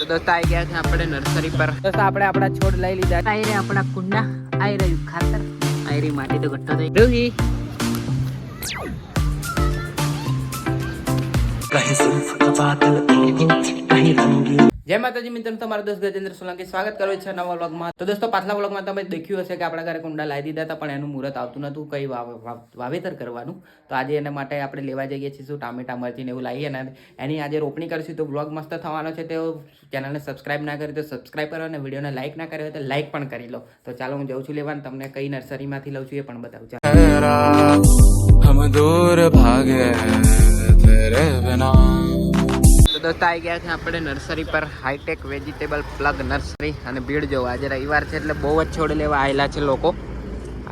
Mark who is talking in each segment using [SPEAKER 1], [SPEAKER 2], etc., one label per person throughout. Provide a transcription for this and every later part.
[SPEAKER 1] તો દોસ્તો આવી ગયા છે આપણે નર્સરી પર. દોસ્તો આપણે આપણા છોડ લઈ લીધા. આઈ રે આપણા કુંડા, આઈ રહ્યું ખાતર, આઈ રહી માટી તો ઘટ્ટો થઈ રૂહી. જય માતાજી મિત્રો, તમારા દોસ્ત ગજેન્દ્ર સોલંકી સ્વાગત કરું છે નવા વ્લોગમાં. તો દોસ્તો પાછલા વ્લોગમાં તમે દેખ્યું હશે કે આપણા ઘરે કુંડા લાવી દીધા હતા, પણ એનું મુહૂર્ત આવતું નતું કઈ વાવેતર કરવાનું. તો આજે એના માટે આપણે લેવા જઈએ છીએ શું ટામેટા મરચીને એવું લાવીએ ને એની આજે રોપણી કરીશું. તો વ્લોગ મસ્ત થવાનો છે. તો ચેનલને સબસ્ક્રાઇબ ના કરી તો સબસ્ક્રાઇબ કરો અને વિડીયોને લાઇક ના કર્યો હોય તો લાઇક પણ કરી લો. તો ચાલો હું જઉં છું લેવા, તમને કઈ નર્સરીમાંથી લઉં છું એ પણ બતાવું. હમ દૂર ભાગે તેરે બિના. તો દોસ્તો આવી ગયા છે આપણે નર્સરી પર, હાઈટેક વેજીટેબલ પ્લગ નર્સરી. અને ભીડ જોવો, આજે રવિવાર છે એટલે બહુ જ છોડ લેવા આવેલા છે લોકો.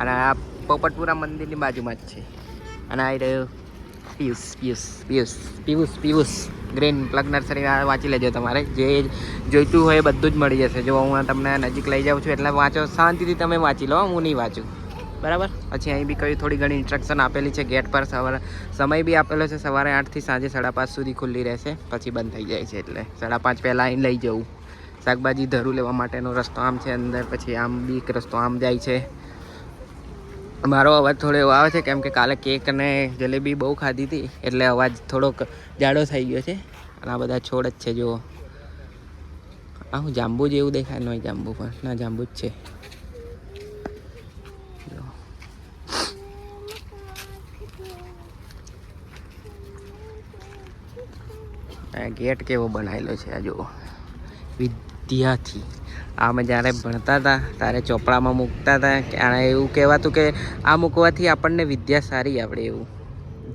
[SPEAKER 1] અને આ પોપટપુરા મંદિરની બાજુમાં જ છે. અને આવી રહ્યું પિયુષ ગ્રીન પ્લગ નર્સરી. વાંચી લેજો, તમારે જે જોઈતું હોય બધું જ મળી જશે. જો હું તમને નજીક લઈ જાઉં છું એટલે વાંચો, શાંતિથી તમે વાંચી લો, હું નહીં વાંચું બરાબર. પછી અહીં બી કઈ થોડી ઘણી ઇન્સ્ટ્રક્શન આપેલી છે. ગેટ પર સવારે સમય બી આપેલો છે, સવારે 8 થી સાંજે 5:30 સુધી ખુલ્લી રહેશે, પછી બંધ થઈ જાય છે. એટલે 5:30 પહેલાં અહીં લઈ જવું. શાકભાજી ધરું લેવા માટેનો રસ્તો આમ છે અંદર, પછી આમ બી એક રસ્તો આમ જાય છે. મારો અવાજ થોડો એવો આવે છે કેમ કે કાલે કેક અને જલેબી બહુ ખાધી હતી એટલે અવાજ થોડોક જાડો થઈ ગયો છે. અને આ બધા છોડ જ છે જુઓ. આ હું જાંબુ જેવું દેખાય નહીં, જાંબુ પણ ના જાંબુ જ છે. ગેટ કેવો બનાવેલો છે આ જુઓ, વિદ્યાથી. આમાં જ્યારે ભણતા હતા ત્યારે ચોપડામાં મૂકતા હતા કે આને એવું કહેવાતું કે આ મૂકવાથી આપણને વિદ્યા સારી આવડે એવું.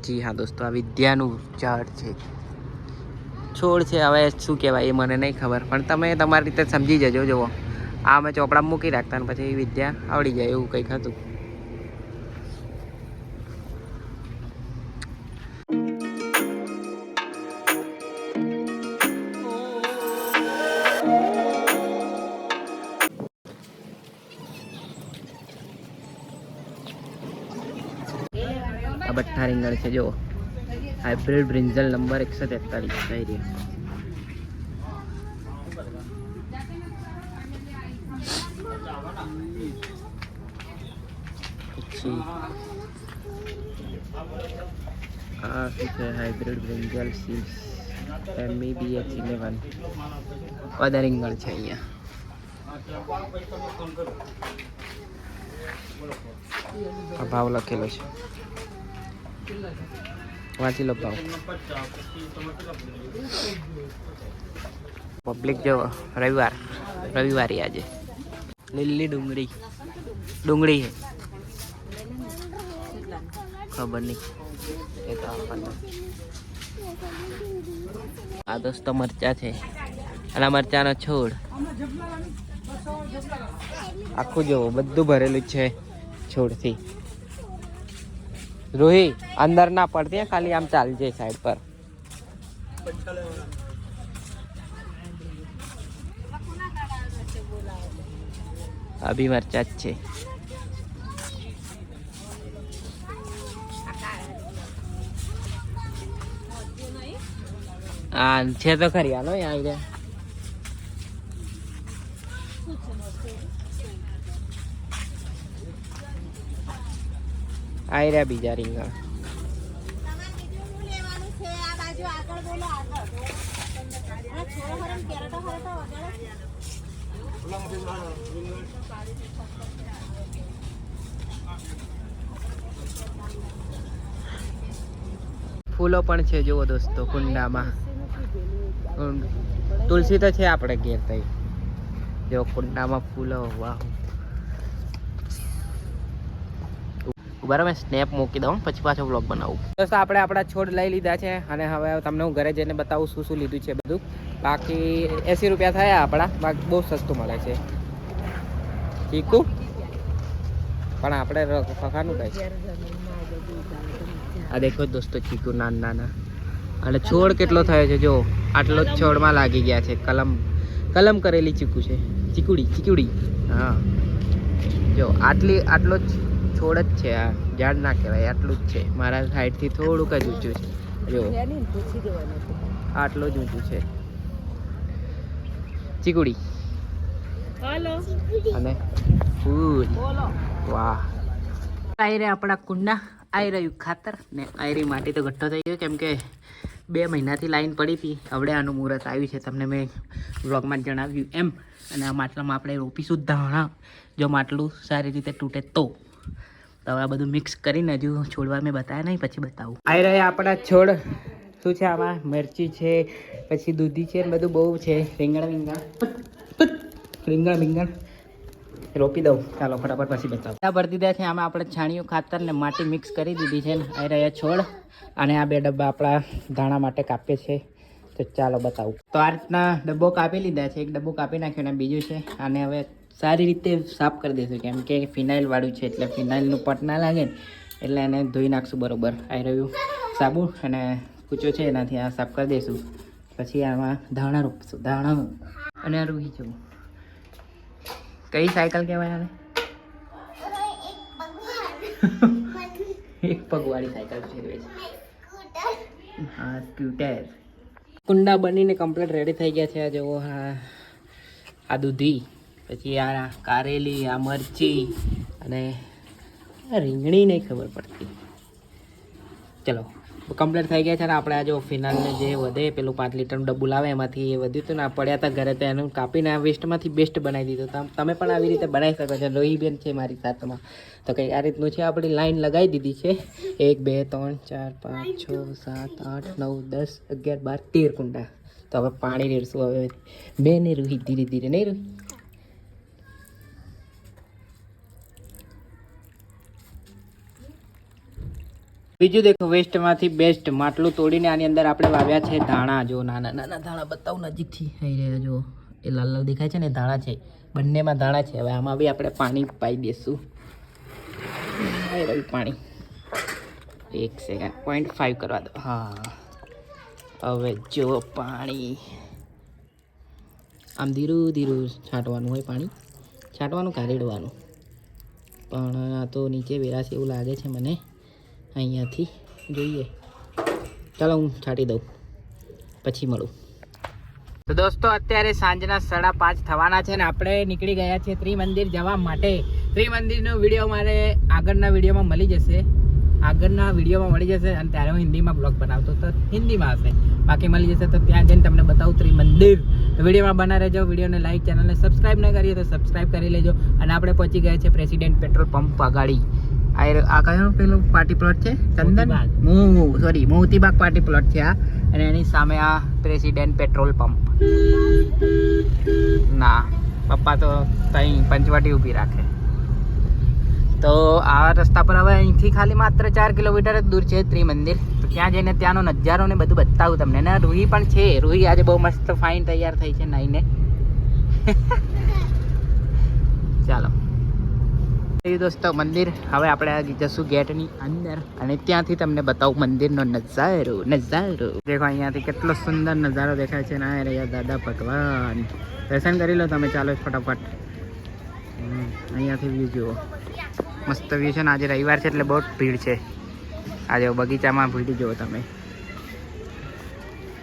[SPEAKER 1] જી હા દોસ્તો, આ વિદ્યાનું ઝાડ છે, છોડ છે. હવે શું કહેવાય એ મને નહીં ખબર, પણ તમે તમારી રીતે સમજી જજો. જુઓ, આ અમે ચોપડામાં મૂકી રાખતા અને પછી વિદ્યા આવડી જાય એવું કંઈક હતું. આ બઠ્ઠા રીંગણ છે જો, હાઇબ્રિડ બ્રિંજલ નંબર 143 થઈ રહ્યો. પછી આ શું છે, હાઇબ્રિડ બ્રિંજલ સીડ્સ MEBH11. બધા રીંગણ છે અહીંયા. આ ભાવ લખેલો છે, વાંચી લો ભાવ. પબ્લિક જો રવિવારી આજે લીલી ડુંગળી છે, ખબર નહીં એ તો આપણને. આ દોસ્તો મરચા છે, અને મરચાનો છોડ આખું જોવો બધું ભરેલું છે છોડથી. રોહી અંદર ના પડતી, ખાલી આમ ચાલજે સાઈડ પર. આ બી મરચા જ છે. હા છે તો ખરી, હાલો આવી જાય. આવી રહ્યા બીજા રીંગણ. ફૂલો પણ છે જુઓ દોસ્તો કુંડામાં. તુલસી તો છે આપણે ઘેર થઈ. જો કુંડામાં ફૂલો, વાહ. બરાબર, સ્નેપ મૂકી દઉં પછી પાછો વ્લોગ બનાવું. દોસ્તો આપણે આપણા છોડ લઈ લીધા છે અને હવે તમને હું ઘરે જઈને બતાવું શું શું લીધું છે બધું. બાકી 80 રૂપિયા થયા આપણા, બાકી બહુ સસ્તું મળે છે. ચીકુ પણ આપણે ફખાનું થાય. આ દેખો દોસ્તો ચીકુ નાના, અને છોડ કેટલો થયો છે જો, આટલો જ છોડમાં લાગી ગયા છે. કલમ કરેલી ચીકુ છે, ચીકુડી. હા જો આટલો જ છોડ જ છે. આ ઝાડ ના કહેવાય, આટલું જ છે. મારા સાઈડથી થોડુંક જ ઊંચું છે જો, આટલું જ ઊંચું છે. ચીકુડી અને ફૂલ. વાહ. આઈ રહ્યા આપણા કુંડા, આવી રહ્યું ખાતર ને આઈ રહી માટી. તો ગઠ્ઠો થઈ ગયો કેમ કે 2 મહિનાથી લાઈન પડી હતી. હવે આનું મુહૂર્ત આવ્યું છે, તમને મેં વ્લોગમાં જણાવ્યું એમ. અને આ માટલામાં આપણે રોપીશું ધાણા, જો માટલું સારી રીતે તૂટે તો. હવે આ બધું મિક્સ કરીને હજુ છોડવા મેં બતાવ્યા નહીં, પછી બતાવું. આવી રહ્યા આપણા છોડ. શું છે આમાં? મરચી છે, પછી દૂધી છે, બધું બહુ છે. રીંગણ બીંગણ રોપી દઉં. ચાલો ફટાફટ પછી બતાવું. ભરી દીધા છે આમાં આપણે છાણિયું ખાતર ને માટી મિક્સ કરી દીધી છે. આવી રહ્યા છોડ અને આ 2 ડબ્બા આપણા ધાણા માટે કાપીએ છે. તો ચાલો બતાવું. તો આ રીતના ડબ્બો કાપી લીધા છે. એક ડબ્બો કાપી નાખ્યો અને બીજું છે. અને હવે સારી રીતે સાફ કરી દઈશું કેમ કે ફિનાઇલ વાળું છે, એટલે ફિનાઇલનું પટ ના લાગે ને, એટલે એને ધોઈ નાખશું બરોબર. આવી રહ્યું સાબુ અને કૂચો છે, એનાથી આ સાફ કરી દઈશું. પછી આમાં ધાણા રોપીશું. ધાણા અને આ રૂહી જવું. કઈ સાયકલ કહેવાય આને? એક પગવાળી સાયકલ ફેરવે છે. હા, સ્કૂટર. કુંડા બનીને કમ્પ્લીટ રેડી થઈ ગયા છે. આ જુઓ, આ દૂધી, પછી આ કારેલી, આ મરચી અને આ રીંગણી નહીં ખબર પડતી. ચલો કમ્પ્લીટ થઈ ગયા છે. ને આપણે આ જો ફિનાલને જે વધે પેલું 5 લીટરનું ડબ્બું લાવે એમાંથી એ વધ્યું હતું ને, આ પડ્યા હતા ઘરે, તો એનું કાપીને આ વેસ્ટમાંથી બેસ્ટ બનાવી દીધું. તમે પણ આવી રીતે બનાવી શકો છો. લોહીબેન છે મારી સાથમાં. તો કંઈ આ રીતનું છે. આપણી લાઈન લગાવી દીધી છે. 1 2 3 4 5 6 7 8 9 10 11 12 13 કુંડા. તો હવે પાણી રેડશું. હવે બે ને રૂહી ધીરે ધીરે નહીં રૂહી. બીજું દેખો, વેસ્ટમાંથી બેસ્ટ માટલું તોડીને આની અંદર આપણે વાવ્યા છે ધાણા. જો નાના નાના ધાણા બતાવું નજીકથી. થઈ રહ્યા જો, એ લાલ લાલ દેખાય છે ને, ધાણા છે. બંનેમાં ધાણા છે. હવે આમાં બી આપણે પાણી પાઈ દઈશું. પાણી 1 સેકન્ડ 0.5 કરવા દો. હા, હવે જો પાણી આમ ધીરું ધીરું છાંટવાનું હોય. પાણી છાંટવાનું કાઢીડવાનું. પણ આ તો નીચે વેરાશે એવું લાગે છે મને. અહીંયાથી જોઈએ. ચાલો હું છાંટી દઉં, પછી મળું. તો દોસ્તો અત્યારે સાંજના 5:30 થવાના છે ને આપણે નીકળી ગયા છીએ ત્રિમંદિર જવા માટે. ત્રિમંદિરનો વિડીયો મારે આગળના વિડીયોમાં મળી જશે. અને ત્યારે હું હિન્દીમાં બ્લોગ બનાવતો તો હિન્દીમાં હશે. બાકી મળી જશે તો ત્યાં જઈને તમને બતાવું ત્રિમંદિર. તો વિડીયોમાં બના રહેજો. વિડીયોને લાઈક, ચેનલને સબસ્ક્રાઈબ ન કરીએ તો સબસ્ક્રાઈબ કરી લેજો. અને આપણે પહોંચી ગયા છે પ્રેસિડેન્ટ પેટ્રોલ પંપ અગાડી. આ કયો પેલો પાર્ટી પ્લોટ છે? ચંદન મોતીબાગ પાર્ટી પ્લોટ છે આ. અને એની સામે આ પ્રેસિડેન્ટ પેટ્રોલ પંપ. ના, પપ્પા તો ત્યાં પંચવટી ઊભી રાખે. તો આ રસ્તા પર હવે અહીંથી ખાલી માત્ર 4 કિલોમીટર જ દૂર છે ત્રિમંદિર. તો ત્યાં જઈને ત્યાંનો નજારો ને બધું બતાવું તમને. ને રૂહી પણ છે. રૂહી આજે બહુ મસ્ત ફાઇન તૈયાર થઈ છે નાઈને. ચાલો દોસ્તો, મંદિર. હવે આપણે જશું ગેટની અંદર અને ત્યાંથી તમને બતાવું મંદિરનો નજારો. દેખો અહીંયાથી કેટલો સુંદર નજારો દેખાય છે. ના રહ્યા દાદા ભગવાન. દર્શન કરી લો તમે. ચાલો ફટાફટ. અહીંયાથી વ્યૂ જુઓ. મસ્ત વ્યૂ છે ને. આજે રવિવાર છે એટલે બહુ ભીડ છે. આજે બગીચામાં ભીડ જુઓ તમે.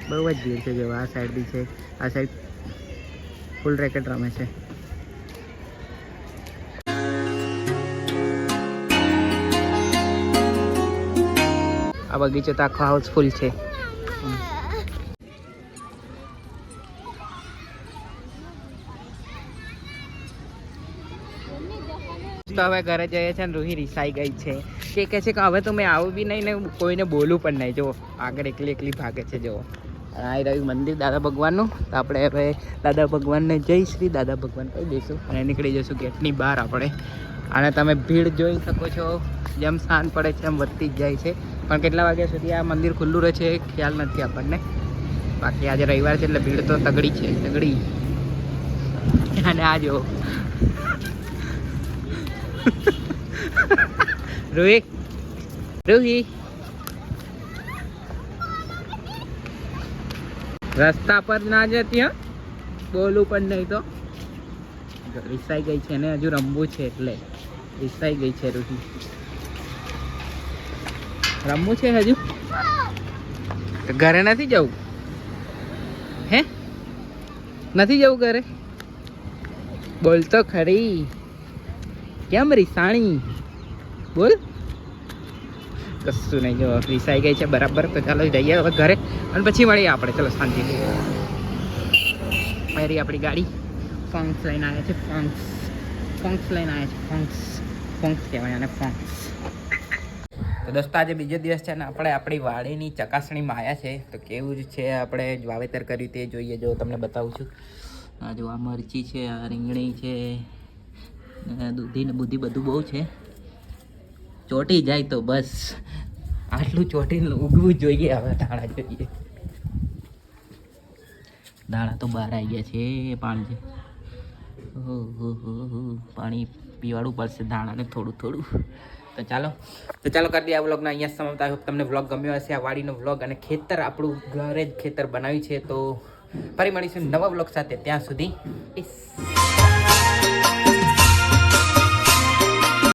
[SPEAKER 1] બહુ જ ભીડ છે. જો આ સાઈડ બી છે. આ સાઈડ ફૂલ રેકેટ રમે છે. આ બગીચો તો આખો હાઉસફુલ છે. તો હવે ઘરે જઈએ છે ને રૂહી રિસાઈ ગઈ છે. કે કહે છે કે હવે તો મેં આવું બી નહીં ને કોઈને બોલું પણ નહીં. જો આગળ એકલી ભાગે છે. જો આવી રહ્યું મંદિર દાદા ભગવાનનું. તો આપણે હવે દાદા ભગવાનને જય શ્રી દાદા ભગવાન કહી દઈશું અને નીકળી જઈશું ગેટની બહાર આપણે. અને તમે ભીડ જોઈ શકો છો. જેમ સાંજ પડે છે એમ વધતી જ જાય છે. પણ કેટલા વાગ્યા સુધી આ મંદિર ખુલ્લું રહે છે ખ્યાલ નથી આપણને. બાકી આજે રવિવાર છે એટલે ભીડ તો તગડી છે, તગડી. અને આ જો રૂહી રસ્તા પર ના જતી. હા, બોલું પણ નહીં તો. રિસાઈ ગઈ છે ને હજુ રમવું છે એટલે રિસાઈ ગઈ છે રૂહી. રમવું છે હજુ. ઘરે નથી જવું? હે નથી જવું ઘરે? બોલ તો ખરી, કેમ રીસાણી? બોલ. કશું નહીં, જો રીસાઈ ગઈ છે બરાબર. તો ચાલો જઈએ હવે ઘરે અને પછી મળીએ આપણે. ચલો શાંતિથી. મારી આપણી ગાડી ફંક્સ લઈને આવ્યા છે. ફંક્સ લઈને આવ્યા છે. ફંક્સ કહેવાય અને ફંક્સ. તો દોસ્તો આજે બીજો દિવસ છે ને આપણે આપણી વાડીની ચકાસણીમાં આવ્યા છે. તો કેવું જ છે આપણે વાવેતર કર્યું તે જોઈએ. જો તમને બતાવું છું. આ જો આ મરચી છે, આ રીંગણી છે, દૂધી ને બુદ્ધિ બધું બહુ છે. ચોટી જાય તો બસ આટલું ચોટીને ઉગવું જોઈએ. હવે દાણા જોઈએ. દાણા તો બહાર આવી ગયા છે. પાણી છે. પાણી પીવાડવું પડશે દાણાને થોડું થોડું. તો ચાલો કરી દઈએ આ વ્લોગના અહીંયા સમાપ્ત. આવ્યો તમને વ્લોગ ગમ્યો હશે, આ વાડીનો વ્લોગ અને ખેતર આપણું ઘરે જ ખેતર બનાવ્યું છે. તો ફરી મળીશું નવા વ્લોગ સાથે. ત્યાં સુધી પીસ.